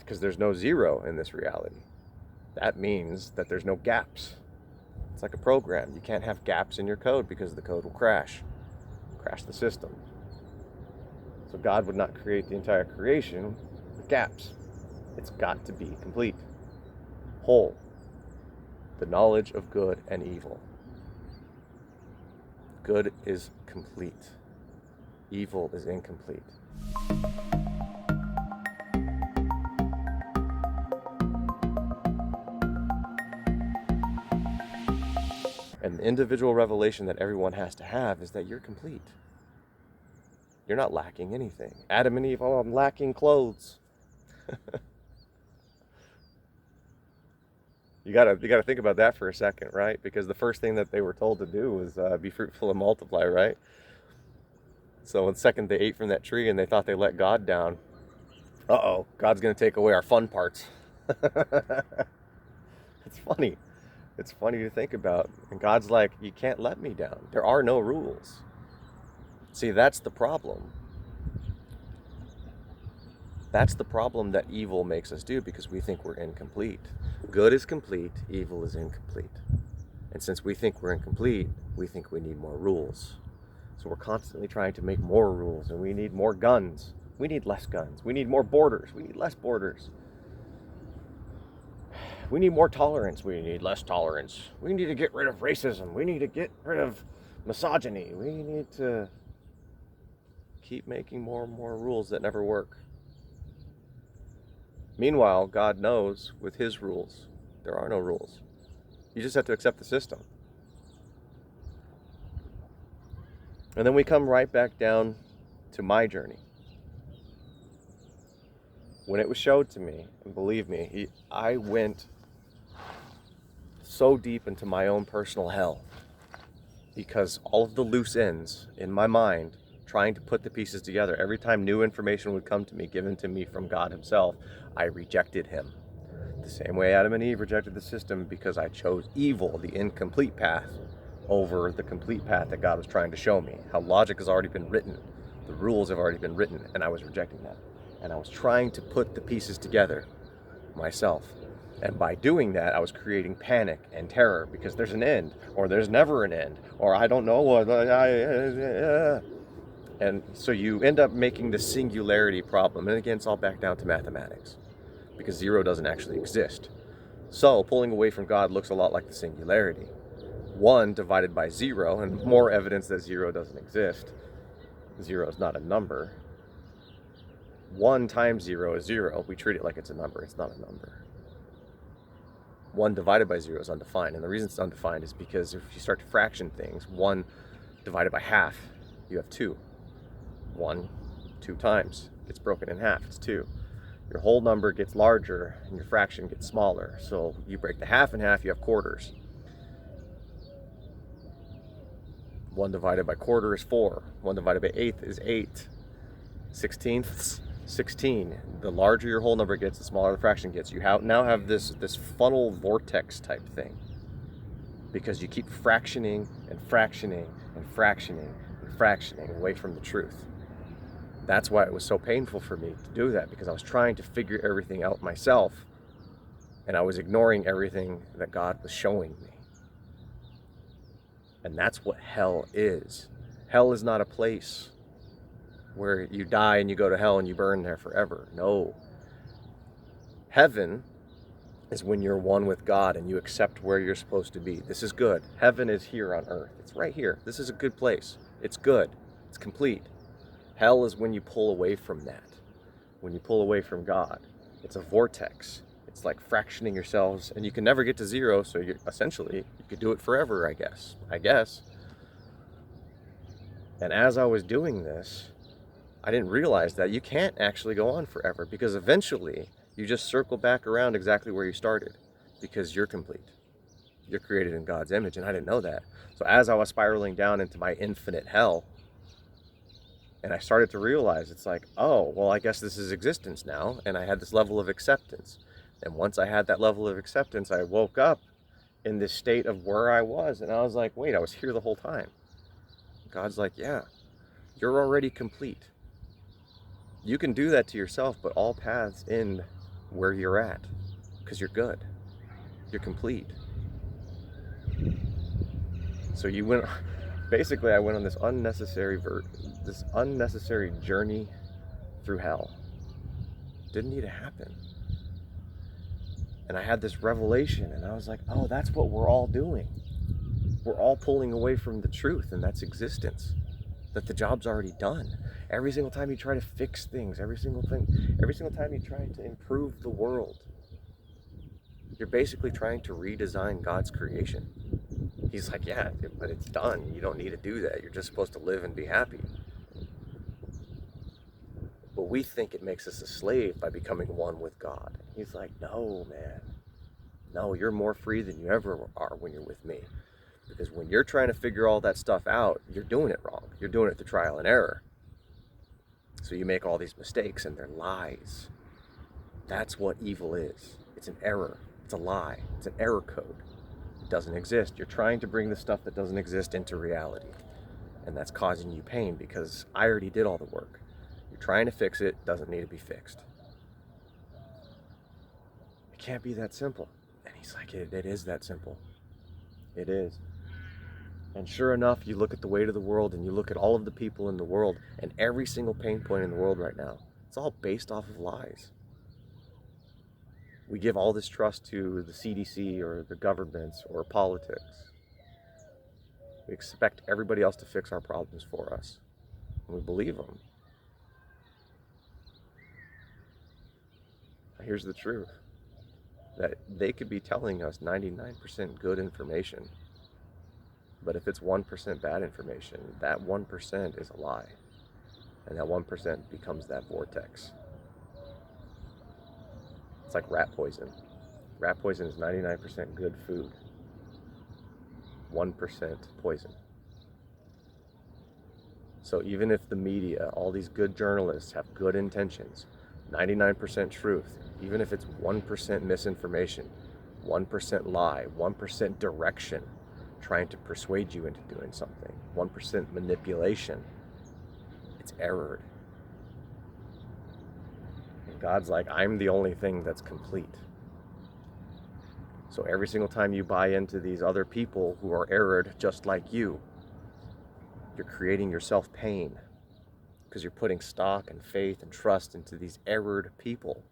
because there's no zero in this reality. That means that there's no gaps. It's like a program. You can't have gaps in your code because the code will crash the system. So God would not create the entire creation with gaps. It's got to be complete, whole. The knowledge of good and evil. Good is complete. Evil is incomplete. And the individual revelation that everyone has to have is that you're complete. You're not lacking anything. Adam and Eve, oh, I'm lacking clothes. You gotta think about that for a second, right? Because the first thing that they were told to do was be fruitful and multiply, right? So the second they ate from that tree and they thought they let God down, uh-oh, God's gonna take away our fun parts. It's funny. It's funny to think about. And God's like, you can't let me down. There are no rules. See, that's the problem. That's the problem that evil makes us do, because we think we're incomplete. Good is complete, evil is incomplete. And since we think we're incomplete, we think we need more rules. So we're constantly trying to make more rules, and we need more guns. We need less guns. We need more borders. We need less borders. We need more tolerance. We need less tolerance. We need to get rid of racism. We need to get rid of misogyny. We need to keep making more and more rules that never work. Meanwhile, God knows with his rules, there are no rules. You just have to accept the system. And then we come right back down to my journey. When it was showed to me, and believe me, I went so deep into my own personal hell, because all of the loose ends in my mind, trying to put the pieces together, every time new information would come to me, given to me from God himself, I rejected him. The same way Adam and Eve rejected the system, because I chose evil, the incomplete path, over the complete path that God was trying to show me. How logic has already been written, the rules have already been written, and I was rejecting that. And I was trying to put the pieces together myself. And by doing that, I was creating panic and terror, because there's an end, or there's never an end, or I don't know what. And so you end up making the singularity problem. And again, it's all back down to mathematics, because zero doesn't actually exist. So pulling away from God looks a lot like the singularity. 1 divided by 0, and more evidence that 0 doesn't exist. 0 is not a number. 1 times 0 is 0. We treat it like it's a number. It's not a number. 1 divided by 0 is undefined. And the reason it's undefined is because if you start to fraction things, 1 divided by half, you have 2. 1, 2 times. It's broken in half. It's 2. Your whole number gets larger and your fraction gets smaller. So you break the half in half, you have quarters. 1 divided by quarter is 4. 1 divided by eighth is 8. 16ths, 16. The larger your whole number gets, the smaller the fraction gets. You now have this funnel vortex type thing, because you keep fractioning and fractioning and fractioning and fractioning away from the truth. That's why it was so painful for me to do that, because I was trying to figure everything out myself, and I was ignoring everything that God was showing me. And that's what hell is. Hell is not a place where you die and you go to hell and you burn there forever. No. Heaven is when you're one with God and you accept where you're supposed to be. This is good. Heaven is here on earth. It's right here. This is a good place. It's good. It's complete. Hell is when you pull away from that. When you pull away from God. It's a vortex. It's like fractioning yourselves, and you can never get to 0, so you could do it forever, I guess. And as I was doing this, I didn't realize that you can't actually go on forever, because eventually you just circle back around exactly where you started, because you're complete. You're created in God's image, and I didn't know that. So as I was spiraling down into my infinite hell, and I started to realize, it's like, oh, well, I guess this is existence now, and I had this level of acceptance. And once I had that level of acceptance, I woke up in this state of where I was, and I was like, wait, I was here the whole time. God's like, yeah, you're already complete. You can do that to yourself, but all paths end where you're at, because you're good. You're complete. So you went, basically I went on this unnecessary journey through hell. Didn't need to happen. And I had this revelation, and I was like, oh, that's what we're all doing. We're all pulling away from the truth, and that's existence. That the job's already done. Every single time you try to fix things, every single time you try to improve the world, you're basically trying to redesign God's creation. He's like, yeah, but it's done. You don't need to do that. You're just supposed to live and be happy. But we think it makes us a slave by becoming one with God. He's like, no, man. No, you're more free than you ever are when you're with me. Because when you're trying to figure all that stuff out, you're doing it wrong. You're doing it through trial and error. So you make all these mistakes, and they're lies. That's what evil is. It's an error. It's a lie. It's an error code. It doesn't exist. You're trying to bring the stuff that doesn't exist into reality. And that's causing you pain because I already did all the work. You're trying to fix it. Doesn't need to be fixed. It can't be that simple. And he's like, it is that simple. It is. And sure enough, you look at the weight of the world, and you look at all of the people in the world, and every single pain point in the world right now, it's all based off of lies. We give all this trust to the CDC or the governments or politics. We expect everybody else to fix our problems for us. And we believe them. Here's the truth. That they could be telling us 99% good information. But if it's 1% bad information, that 1% is a lie. And that 1% becomes that vortex. It's like rat poison. Rat poison is 99% good food. 1% poison. So even if the media, all these good journalists have good intentions, 99% truth, even if it's 1% misinformation, 1% lie, 1% direction, trying to persuade you into doing something, 1% manipulation, it's errored. And God's like, I'm the only thing that's complete. So every single time you buy into these other people who are errored just like you, you're creating yourself pain because you're putting stock and faith and trust into these errored people.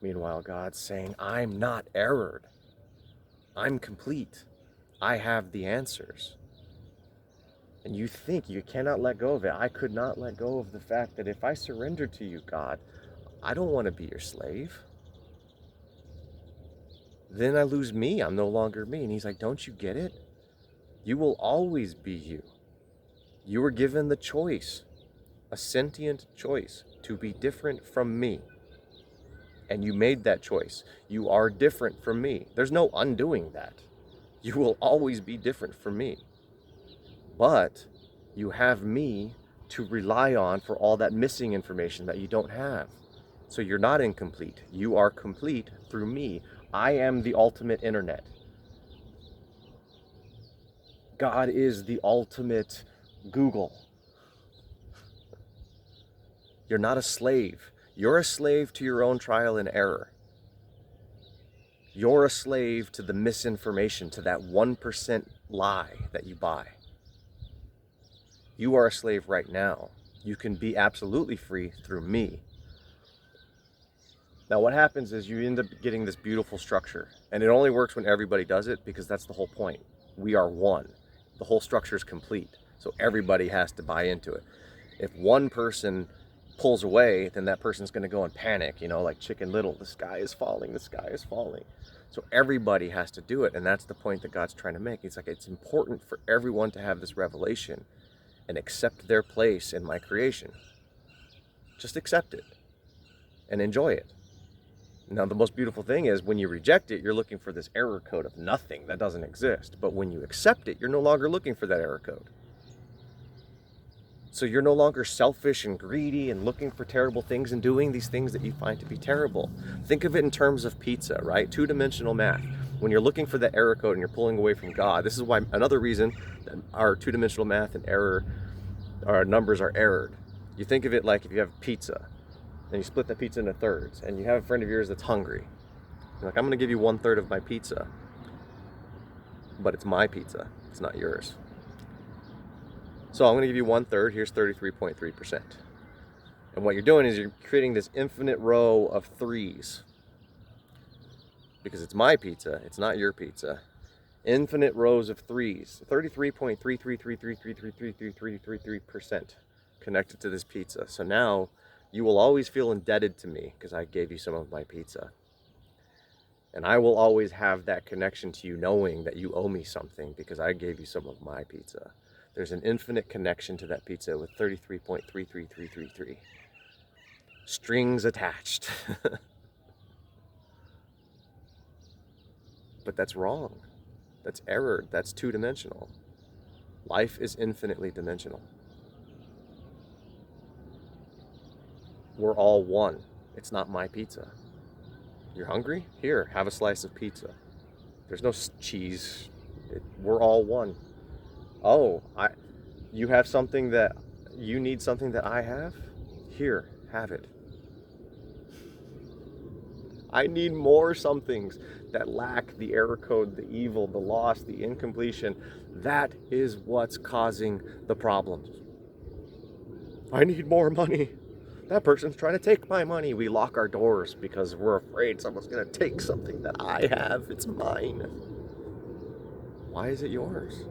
Meanwhile, God's saying, I'm not errored. I'm complete. I have the answers. And you think you cannot let go of it. I could not let go of the fact that if I surrender to you, God, I don't want to be your slave. Then I lose me. I'm no longer me. And he's like, don't you get it? You will always be you. You were given the choice, a sentient choice, to be different from me. And you made that choice. You are different from me. There's no undoing that. You will always be different from me. But you have me to rely on for all that missing information that you don't have. So you're not incomplete. You are complete through me. I am the ultimate internet. God is the ultimate Google. You're not a slave. You're a slave to your own trial and error. You're a slave to the misinformation, to that 1% lie that you buy. You are a slave right now. You can be absolutely free through me. Now what happens is you end up getting this beautiful structure, and it only works when everybody does it because that's the whole point. We are one. The whole structure is complete, so everybody has to buy into it. If one person pulls away, then that person's going to go and panic, like Chicken Little. The sky is falling, the sky is falling. So everybody has to do it, and that's the point that God's trying to make. It's like it's important for everyone to have this revelation and accept their place in my creation. Just accept it and enjoy it. Now, the most beautiful thing is when you reject it, you're looking for this error code of nothing that doesn't exist. But when you accept it, you're no longer looking for that error code. So you're no longer selfish and greedy and looking for terrible things and doing these things that you find to be terrible. Think of it in terms of pizza, right? Two-dimensional math. When you're looking for the error code and you're pulling away from God, this is why another reason that our two-dimensional math and our numbers are errored. You think of it like if you have pizza. and you split that pizza into thirds, and you have a friend of yours that's hungry. You're like, I'm going to give you 1/3 of my pizza, but it's my pizza. It's not yours. So I'm going to give you 1/3. Here's 33.3%. And what you're doing is you're creating this infinite row of threes. Because it's my pizza, it's not your pizza. Infinite rows of threes. 33.333333333% connected to this pizza. So now you will always feel indebted to me because I gave you some of my pizza. And I will always have that connection to you, knowing that you owe me something because I gave you some of my pizza. There's an infinite connection to that pizza with 33.33333 strings attached. But that's wrong. That's error. That's two-dimensional. Life is infinitely dimensional. We're all one. It's not my pizza. You're hungry? Here, have a slice of pizza. There's no cheese. We're all one. Oh, you have something that you need, something that I have? Here, have it. I need more somethings that lack the error code, the evil, the loss, the incompletion. That is what's causing the problems. I need more money. That person's trying to take my money. We lock our doors because we're afraid someone's going to take something that I have. It's mine. Why is it yours?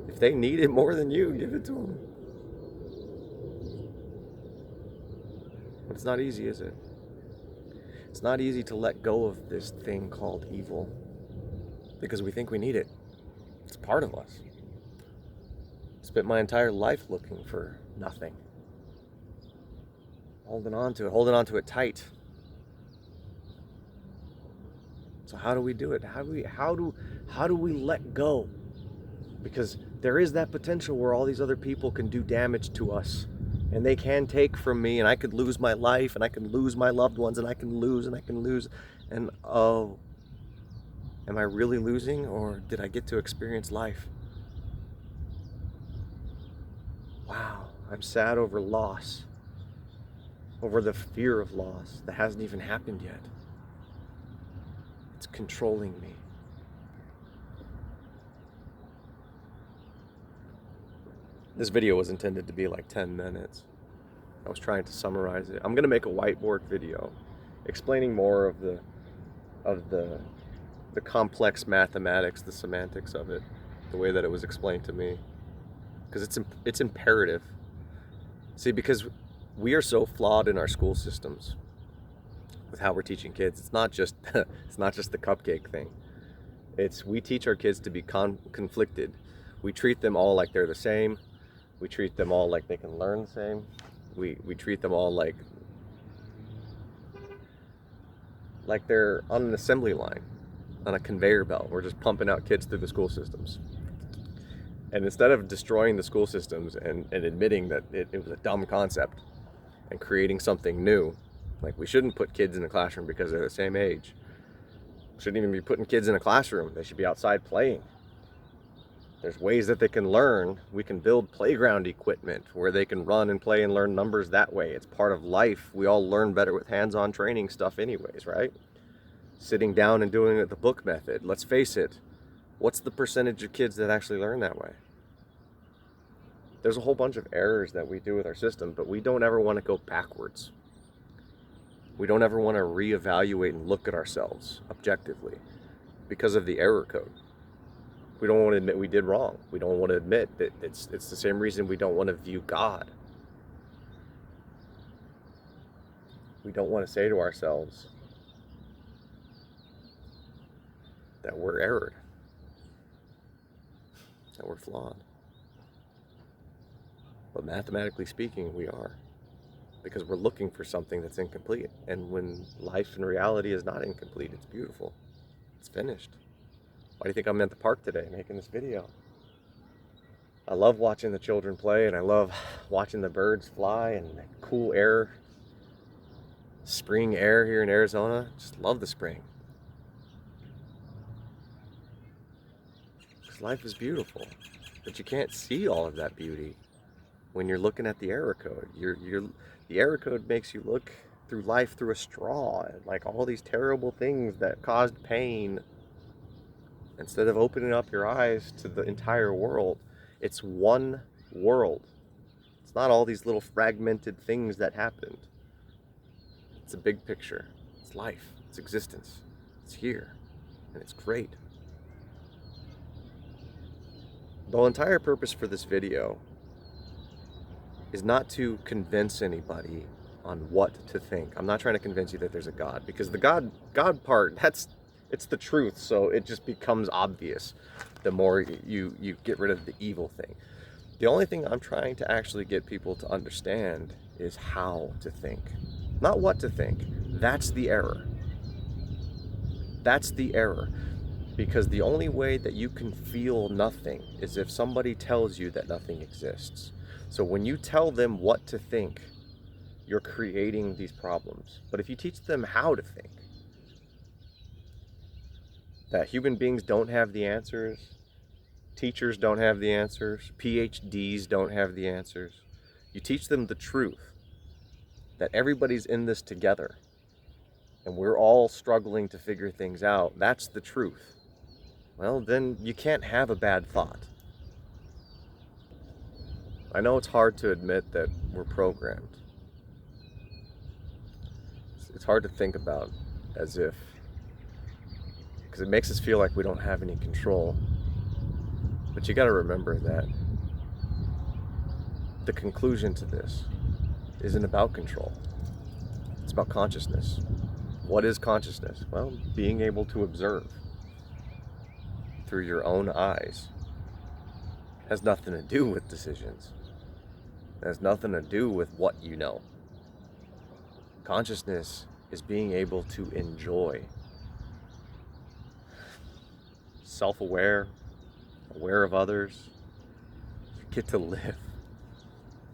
If they need it more than you, give it to them. But it's not easy, is it? It's not easy to let go of this thing called evil because we think we need it. It's part of us. I spent my entire life looking for nothing. Holding on to it tight. So how do we do it? How do we let go? Because there is that potential where all these other people can do damage to us. And they can take from me, and I could lose my life, and I can lose my loved ones, and I can lose, and oh, am I really losing, or did I get to experience life? Wow, I'm sad over loss, over the fear of loss that hasn't even happened yet. It's controlling me. This video was intended to be like 10 minutes. I was trying to summarize it. I'm gonna make a whiteboard video explaining more of the complex mathematics, the semantics of it, the way that it was explained to me. Because it's imperative. See, because we are so flawed in our school systems with how we're teaching kids. It's not just the cupcake thing. We teach our kids to be conflicted. We treat them all like they're the same. We treat them all like they can learn the same. We treat them all like they're on an assembly line, on a conveyor belt. We're just pumping out kids through the school systems. And instead of destroying the school systems and admitting that it was a dumb concept and creating something new, like we shouldn't put kids in the classroom because they're the same age. We shouldn't even be putting kids in a classroom. They should be outside playing. There's ways that they can learn. We can build playground equipment where they can run and play and learn numbers that way. It's part of life. We all learn better with hands-on training stuff anyways, right? Sitting down and doing it the book method. Let's face it, what's the percentage of kids that actually learn that way? There's a whole bunch of errors that we do with our system, but we don't ever want to go backwards. We don't ever want to reevaluate and look at ourselves objectively because of the error code. We don't want to admit we did wrong. We don't want to admit that it's the same reason we don't want to view God. We don't want to say to ourselves that we're errored, that we're flawed. But mathematically speaking, we are. Because we're looking for something that's incomplete. And when life in reality is not incomplete, it's beautiful. It's finished. Why do you think I'm at the park today making this video? I love watching the children play, and I love watching the birds fly and the cool air, spring air here in Arizona. Just love the spring. Because life is beautiful, but you can't see all of that beauty when you're looking at the error code. The error code makes you look through life through a straw, and like all these terrible things that caused pain, instead of opening up your eyes to the entire world. It's one world. It's not all these little fragmented things that happened. It's a big picture. It's life. It's existence. It's here. And it's great. The entire purpose for this video is not to convince anybody on what to think. I'm not trying to convince you that there's a God, because the God part, it's the truth, so it just becomes obvious the more you get rid of the evil thing. The only thing I'm trying to actually get people to understand is how to think, not what to think. That's the error. That's the error. Because the only way that you can feel nothing is if somebody tells you that nothing exists. So when you tell them what to think, you're creating these problems. But if you teach them how to think, that human beings don't have the answers, teachers don't have the answers, PhDs don't have the answers, you teach them the truth, that everybody's in this together, and we're all struggling to figure things out. That's the truth. Well, then you can't have a bad thought. I know it's hard to admit that we're programmed. It's hard to think about as if, because it makes us feel like we don't have any control. But you got to remember that the conclusion to this isn't about control. It's about consciousness. What is consciousness? Well, being able to observe through your own eyes. It has nothing to do with decisions. It has nothing to do with what you know. Consciousness is being able to enjoy. Self-aware, aware of others, get to live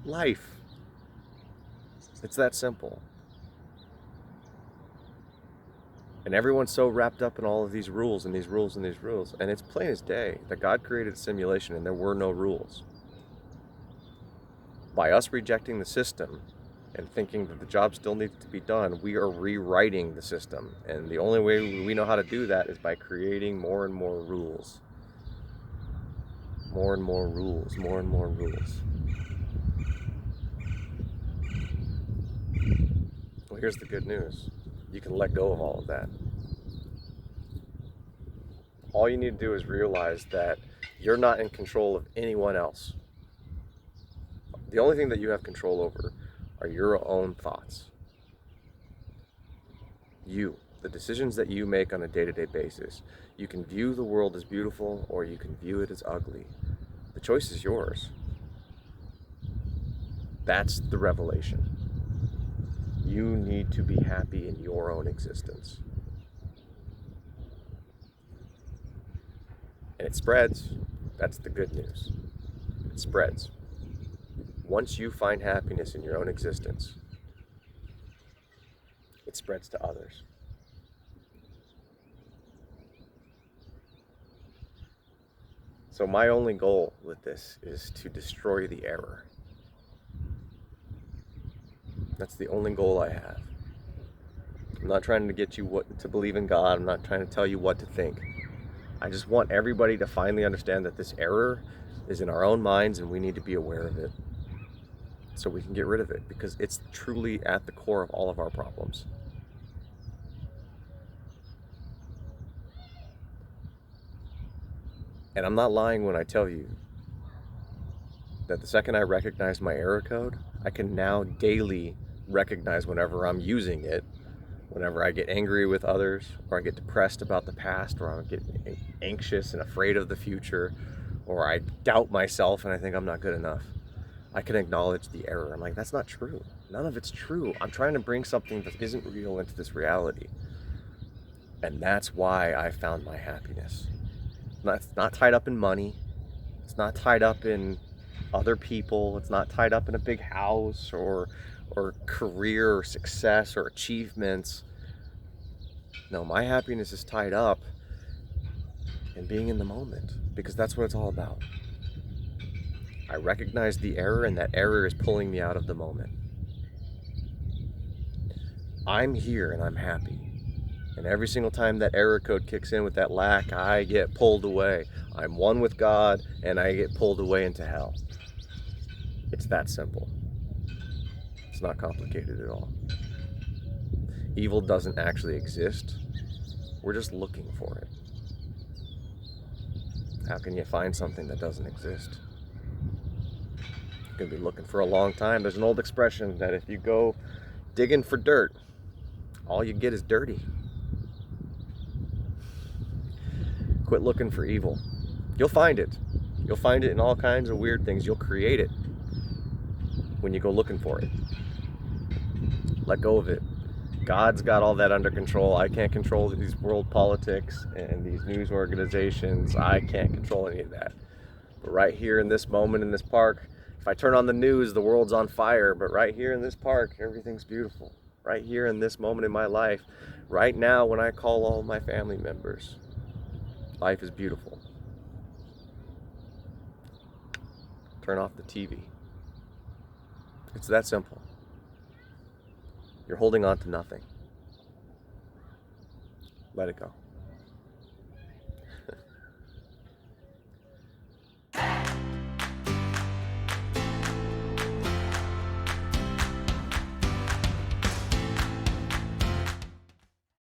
life. It's that simple. And everyone's so wrapped up in all of these rules and these rules and these rules. And it's plain as day that God created a simulation and there were no rules. By us rejecting the system and thinking that the job still needs to be done, we are rewriting the system. And the only way we know how to do that is by creating more and more rules. More and more rules, more and more rules. Well, here's the good news. You can let go of all of that. All you need to do is realize that you're not in control of anyone else. The only thing that you have control over are your own thoughts. You, the decisions that you make on a day-to-day basis. You can view the world as beautiful or you can view it as ugly. The choice is yours. That's the revelation. You need to be happy in your own existence. And it spreads. That's the good news. It spreads. Once you find happiness in your own existence, it spreads to others. So my only goal with this is to destroy the error. That's the only goal I have. I'm not trying to get you to believe in God. I'm not trying to tell you what to think. I just want everybody to finally understand that this error is in our own minds and we need to be aware of it so we can get rid of it, because it's truly at the core of all of our problems. And I'm not lying when I tell you that the second I recognize my error code, I can now daily recognize whenever I'm using it, whenever I get angry with others, or I get depressed about the past, or I get anxious and afraid of the future, or I doubt myself and I think I'm not good enough. I can acknowledge the error. I'm like, that's not true. None of it's true. I'm trying to bring something that isn't real into this reality. And that's why I found my happiness. It's not tied up in money. It's not tied up in other people. It's not tied up in a big house or career or success or achievements. No, my happiness is tied up in being in the moment, because that's what it's all about. I recognize the error, and that error is pulling me out of the moment. I'm here and I'm happy. And every single time that error code kicks in with that lack, I get pulled away. I'm one with God and I get pulled away into hell. It's that simple. It's not complicated at all. Evil doesn't actually exist. We're just looking for it. How can you find something that doesn't exist? You're going to be looking for a long time. There's an old expression that if you go digging for dirt, all you get is dirty. Quit looking for evil. You'll find it. You'll find it in all kinds of weird things. You'll create it when you go looking for it. Let go of it. God's got all that under control. I can't control these world politics and these news organizations. I can't control any of that. But right here in this moment in this park, if I turn on the news, the world's on fire. But right here in this park, everything's beautiful. Right here in this moment in my life, right now when I call all my family members, life is beautiful. Turn off the TV. It's that simple. You're holding on to nothing. Let it go.